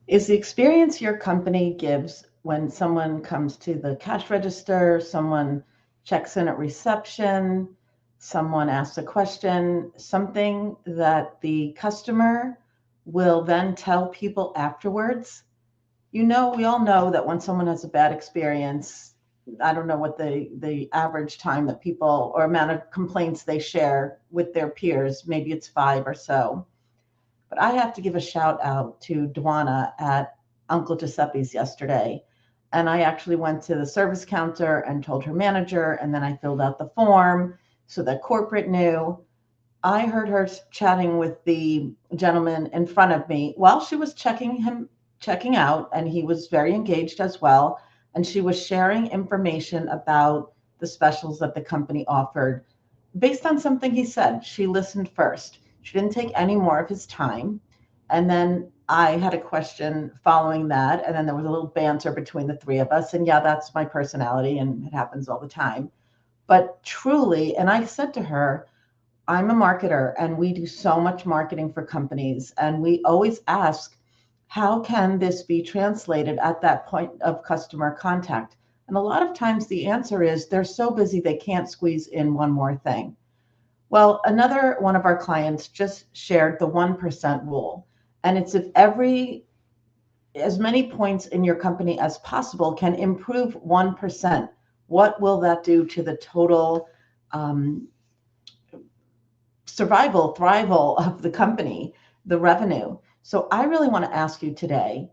Is the experience your company gives when someone comes to the cash register, someone checks in at reception, someone asks a question, something that the customer will then tell people afterwards? We all know that when someone has a bad experience, I don't know what the average time that people or amount of complaints they share with their peers, maybe it's 5 or so. But I have to give a shout out to Duana at Uncle Giuseppe's yesterday. And I actually went to the service counter and told her manager, and then I filled out the form so that corporate knew. I heard her chatting with the gentleman in front of me while she was checking out, and he was very engaged as well. And she was sharing information about the specials that the company offered based on something he said. She listened first. She didn't take any more of his time. And then I had a question following that. And then there was a little banter between the three of us. And yeah, that's my personality, and it happens all the time. But truly, and I said to her, I'm a marketer and we do so much marketing for companies. And we always ask, how can this be translated at that point of customer contact? And a lot of times the answer is they're so busy they can't squeeze in one more thing. Well, another one of our clients just shared the 1% rule. And it's if as many points in your company as possible can improve 1%, what will that do to the total um, thrival of the company, the revenue? So I really want to ask you today,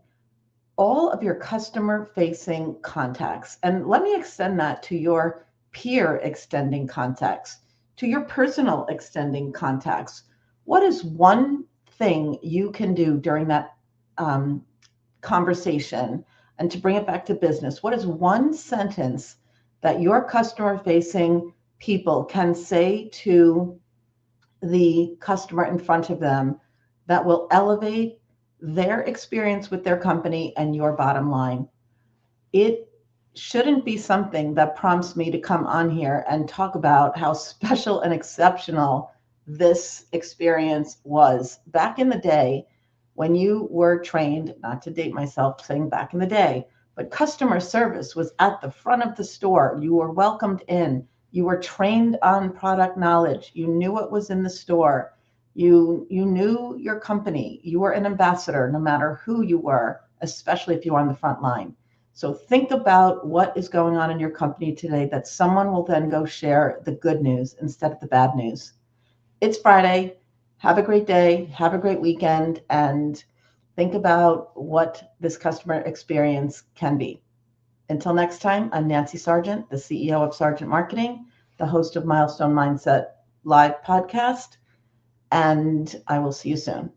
all of your customer facing contacts, and let me extend that to your peer extending contacts, to your personal extending contacts. What is one thing you can do during that um, conversation? And to bring it back to business, what is one sentence that your customer facing people can say to the customer in front of them that will elevate their experience with their company and your bottom line? It shouldn't be something that prompts me to come on here and talk about how special and exceptional this experience was back in the day when you were trained, not to date myself saying back in the day, but customer service was at the front of the store. You were welcomed in. You were trained on product knowledge. You knew what was in the store. You knew your company. You were an ambassador no matter who you were, especially if you were on the front line. So think about what is going on in your company today that someone will then go share the good news instead of the bad news. It's Friday. Have a great day. Have a great weekend. And think about what this customer experience can be. Until next time, I'm Nancy Sargent, the CEO of Sargent Marketing, the host of Milestone Mindset Live podcast, and I will see you soon.